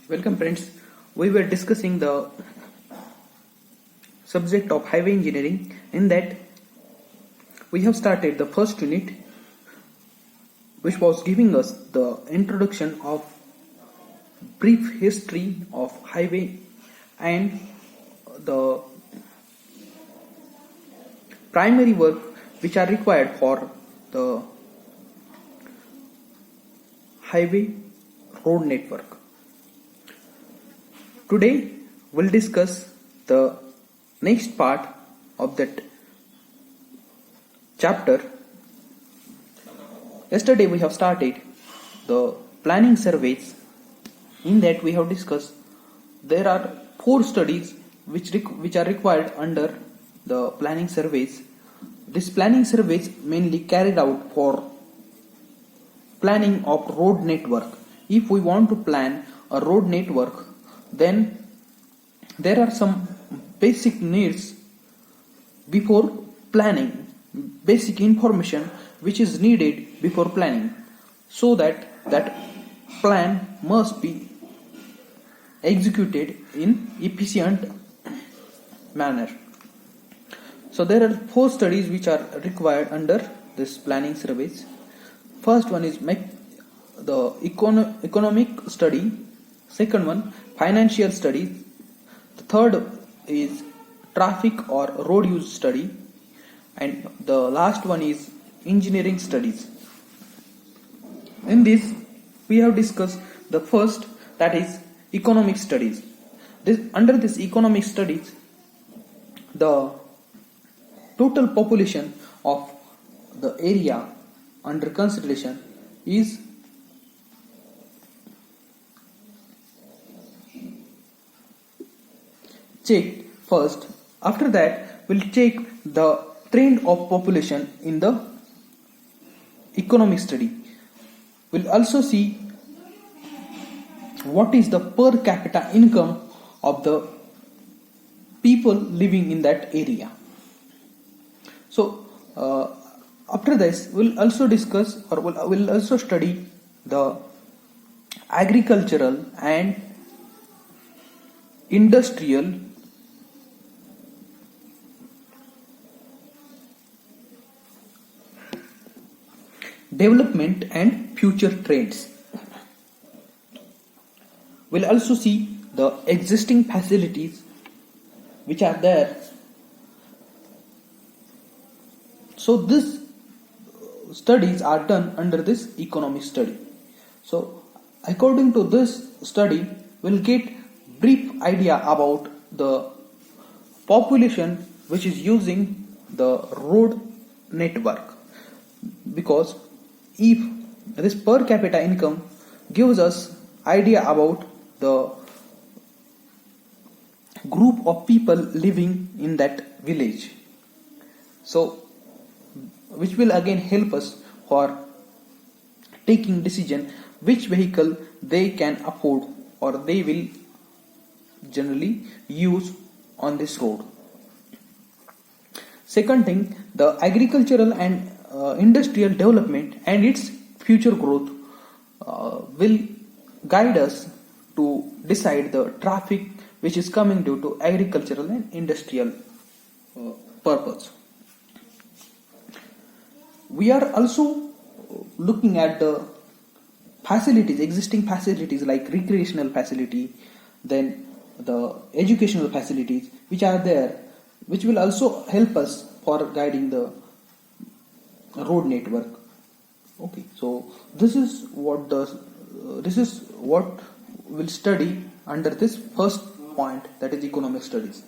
Welcome friends. We were discussing the subject of highway engineering. In that we have started the first unit, which was giving us the introduction of brief history of highway and the primary work which are required for the highway road network. Today we'll discuss the next part of that chapter. Yesterday we have started the planning surveys. In that we have discussed there are 4 studies which are required under the planning surveys. These planning surveys mainly carried out for planning of road network. If we want to plan a road network, then there are some basic needs before planning, basic information which is needed before planning, so that plan must be executed in efficient manner. So there are 4 studies which are required under this planning surveys. First one is the economic study. Second one, financial studies. The third is traffic or road use study, and the last one is engineering studies. In this we have discussed the first, that is economic studies. Under this economic studies, the total population of the area under consideration is checked first. After that, we'll check the trend of population in the economic study. We'll also see what is the per capita income of the people living in that area. So after this, we'll also discuss, or we'll also study the agricultural and industrial development and future trends. We'll also see the existing facilities which are there. So these studies are done under this economic study. So according to this study, we'll get brief idea about the population which is using the road network, because if this per capita income gives us idea about the group of people living in that village, so which will again help us for taking decision which vehicle they can afford or they will generally use on this road. Second thing, the agricultural and industrial development and its future growth will guide us to decide the traffic which is coming due to agricultural and industrial purpose. We are also looking at the facilities, existing facilities like recreational facility, then the educational facilities which are there, which will also help us for guiding the road network. Okay, so this is what we'll study under this first point, that is economic studies.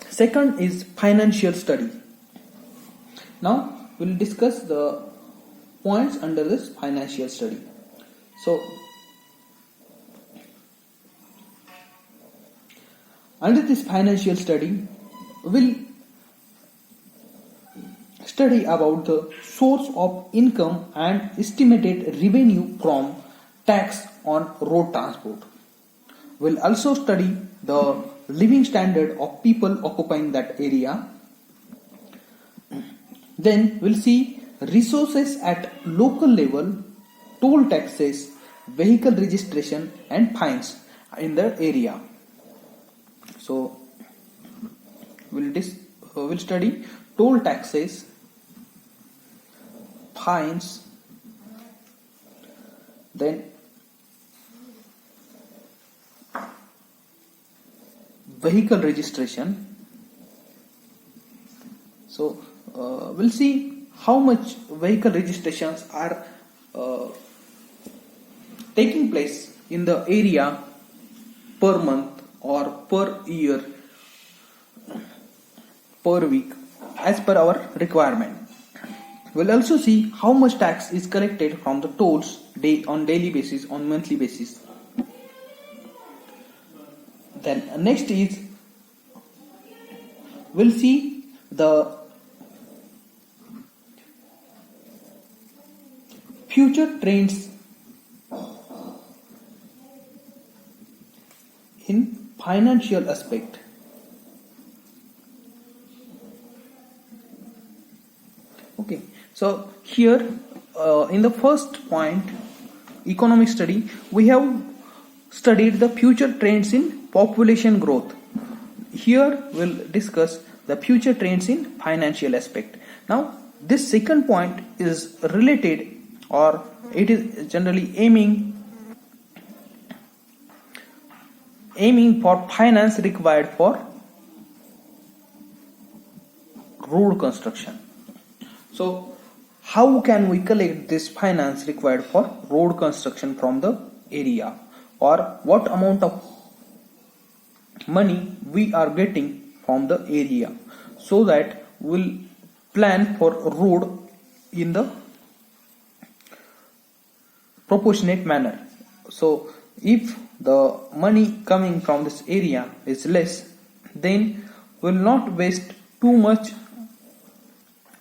Second is financial study. Now we'll discuss the points under this financial study. So under this financial study, we'll study about the source of income and estimated revenue from tax on road transport. We'll also study the living standard of people occupying that area. Then we'll see resources at local level, toll taxes, vehicle registration and fines in the area. So we'll study toll taxes, fines, then vehicle registration. So we'll see how much vehicle registrations are taking place in the area per month or per year, per week, as per our requirement. We'll also see how much tax is collected from the tolls on daily basis, on monthly basis. Then next is we'll see the future trends in financial aspect. Okay, so here in the first point, economic study, we have studied the future trends in population growth. Here we'll discuss the future trends in financial aspect. Now this second point is related, or it is generally aiming for finance required for road construction. So how can we collect this finance required for road construction from the area, or what amount of money we are getting from the area, so that we'll plan for road in the proportionate manner. So if the money coming from this area is less, then we'll not waste too much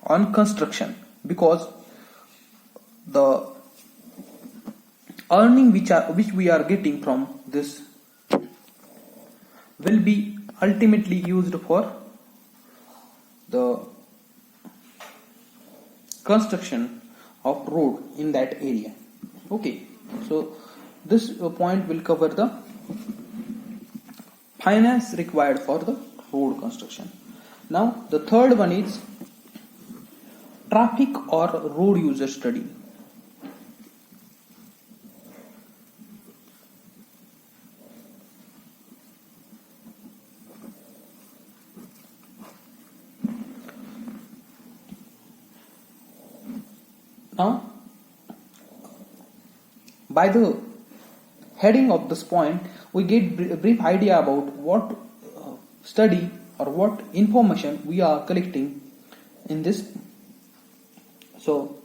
on construction, because the earning which we are getting from this will be ultimately used for the construction of road in that area. Okay, so this point will cover the finance required for the road construction. Now the third one is traffic or road user study. Now, by the heading of this point, we get a brief idea about what study or what information we are collecting in this. So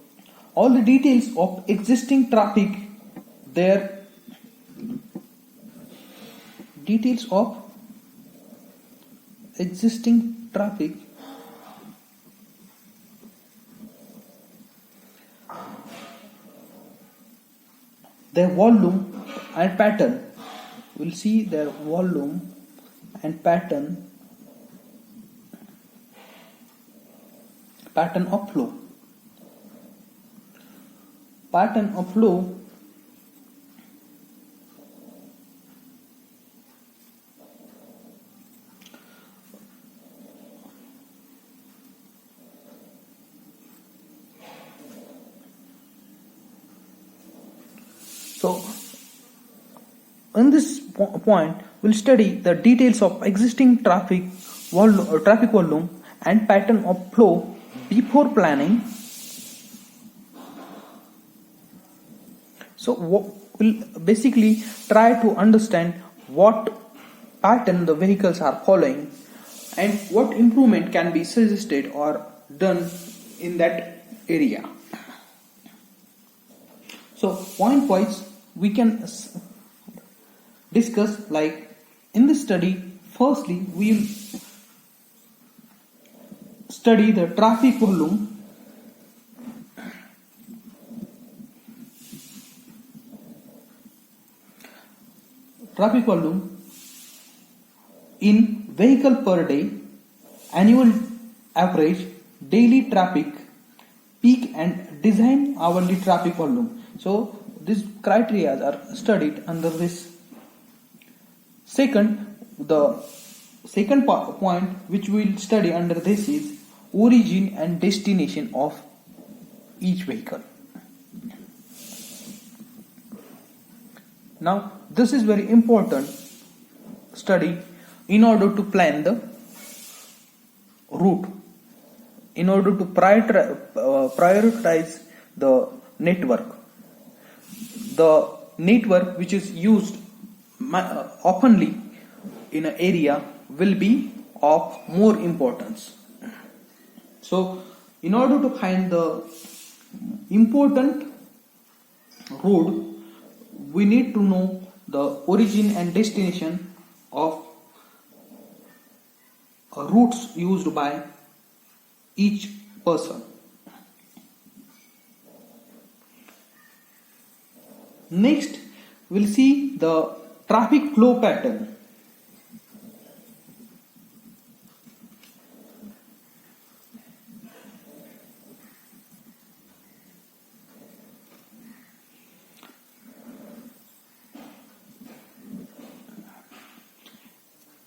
all the details of existing traffic, their details of existing traffic, their volume and pattern. We'll see their volume and pattern of flow. Pattern of flow So in this point, we'll study the details of existing traffic volume and pattern of flow before planning. So we'll basically try to understand what pattern the vehicles are following and what improvement can be suggested or done in that area. So point wise we can discuss, like in this study, firstly we will study the traffic volume, in vehicle per day, annual average, daily traffic, peak and design hourly traffic volume. So these criteria are studied under this. Second, the second point which we will study under this is origin and destination of each vehicle. Now, this is very important study in order to plan the route, in order to prioritize the network. The network which is used oftenly in an area will be of more importance. So, in order to find the important road, we need to know the origin and destination of routes used by each person. Next, we'll see the traffic flow pattern.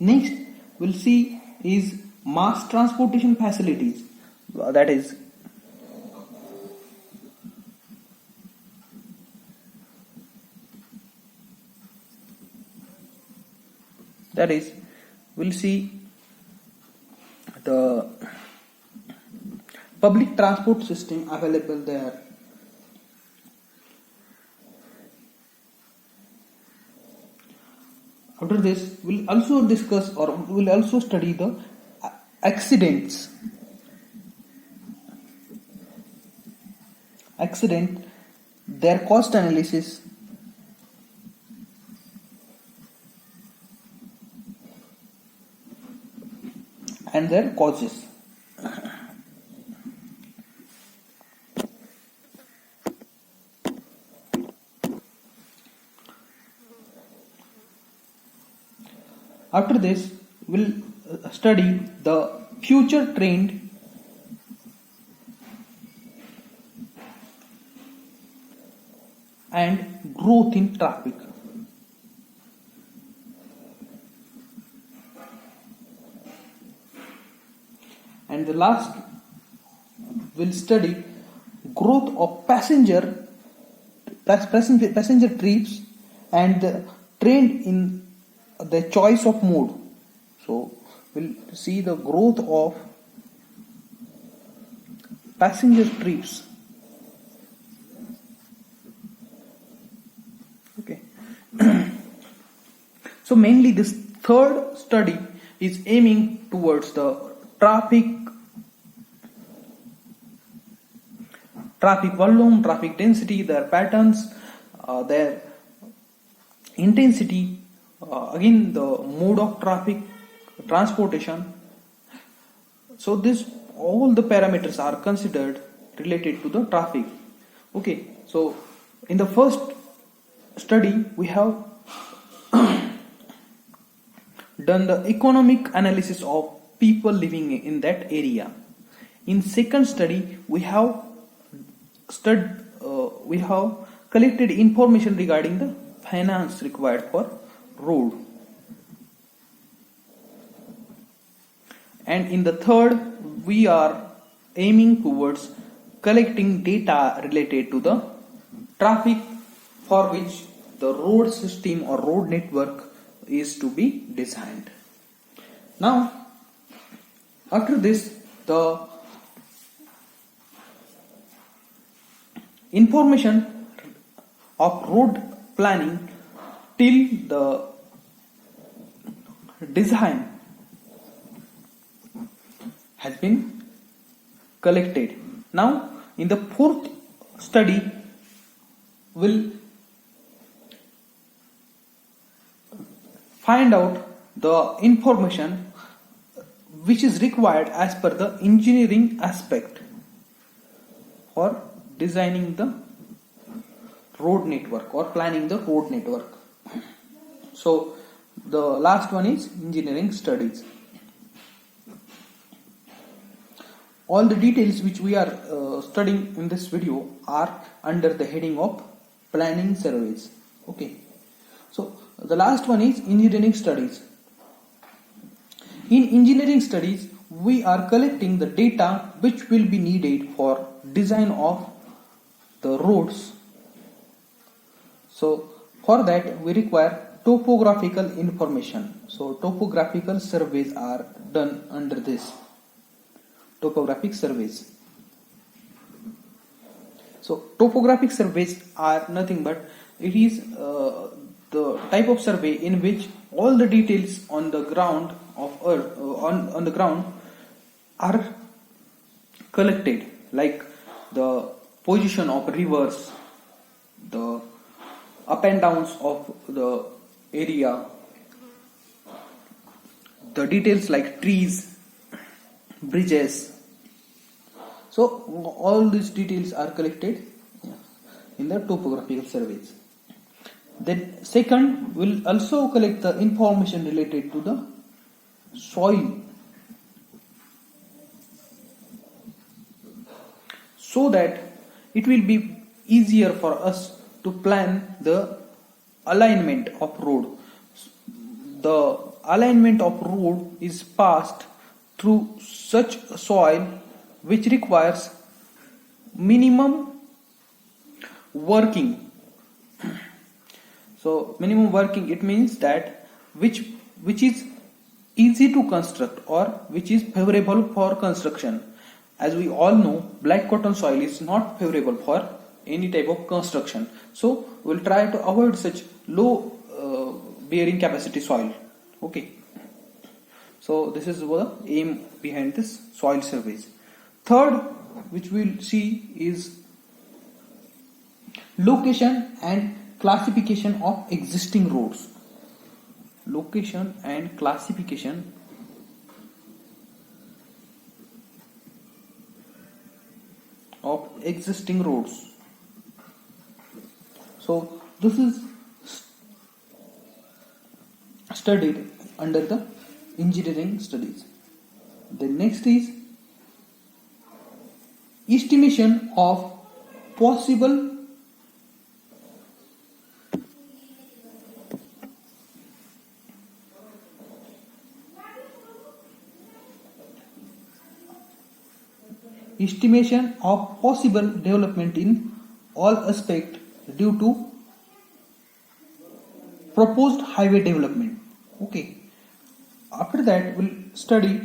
Next, we'll see is mass transportation facilities. That is, we'll see the public transport system available there. After this, we'll also discuss or we'll also study the accident, their cost analysis, and their causes. After this, we'll study the future trend and growth in traffic. And the last, we'll study growth of passenger trips and the trend in the choice of mode. So we'll see the growth of passenger trips. Okay. So mainly this third study is aiming towards the traffic volume, traffic density, their patterns, their intensity, again the mode of traffic transportation. So this all the parameters are considered related to the traffic. Okay, so in the first study we have done the economic analysis of people living in that area. In second study we have collected information regarding the finance required for road. And in the third, we are aiming towards collecting data related to the traffic for which the road system or road network is to be designed. Now, after this, the information of road planning till the design has been collected. Now, in the fourth study, we'll find out the information which is required as per the engineering aspect for designing the road network or planning the road network. So the last one is engineering studies. All the details which we are studying in this video are under the heading of planning surveys. Okay, so the last one is engineering studies. In engineering studies, we are collecting the data which will be needed for design of the roads. So for that we require topographical information. So topographical surveys are done under this topographic surveys. So topographic surveys are nothing but it is the type of survey in which all the details on the ground of earth on the ground are collected, like the position of rivers, the up and downs of the area, the details like trees, bridges. So all these details are collected in the topographical surveys. Then second, we'll also collect the information related to the soil, so that it will be easier for us to plan the alignment of road. The alignment of road is passed through such soil which requires minimum working. So minimum working, it means that which is easy to construct or which is favorable for construction. As we all know, black cotton soil is not favorable for any type of construction. So we'll try to avoid such low bearing capacity soil. Okay. So this is the aim behind this soil surveys. Third, which we'll see, is location and classification of existing roads. Location and classification of existing roads. So this is studied under the engineering studies. The next is estimation of possible development in all aspects due to proposed highway development. Okay. After that, we'll study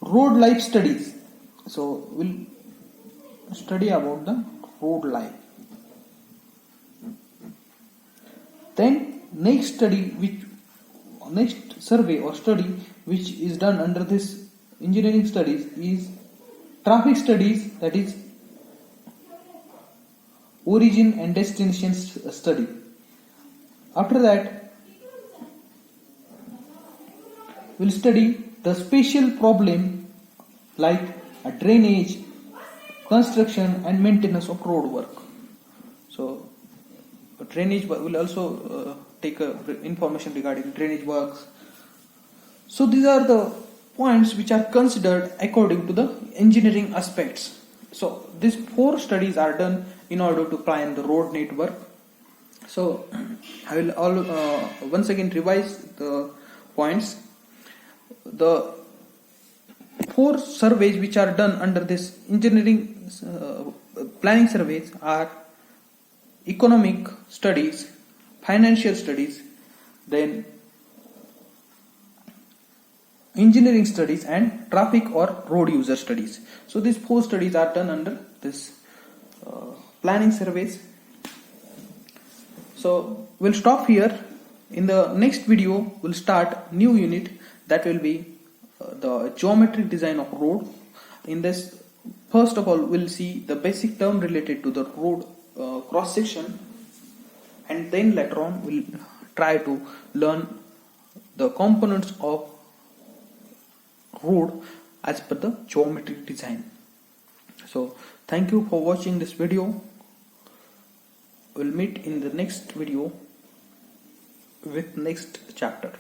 road life studies. So we'll study about the road life. Then next survey or study which is done under this engineering studies is traffic studies, that is origin and destination study. After that, we'll study the spatial problem like drainage, construction and maintenance of road work. So drainage will also take information regarding drainage works. So these are the points which are considered according to the engineering aspects. So these 4 studies are done in order to plan the road network. So I will once again revise the points. The 4 surveys which are done under this engineering planning surveys are economic studies, financial studies, then engineering studies and traffic or road user studies. So these 4 studies are done under this planning surveys. So we'll stop here. In the next video we'll start new unit, that will be the geometric design of road. In this, first of all, we'll see the basic term related to the road cross section, and then later on we'll try to learn the components of road as per the geometric design. So thank you for watching this video. We'll meet in the next video with next chapter.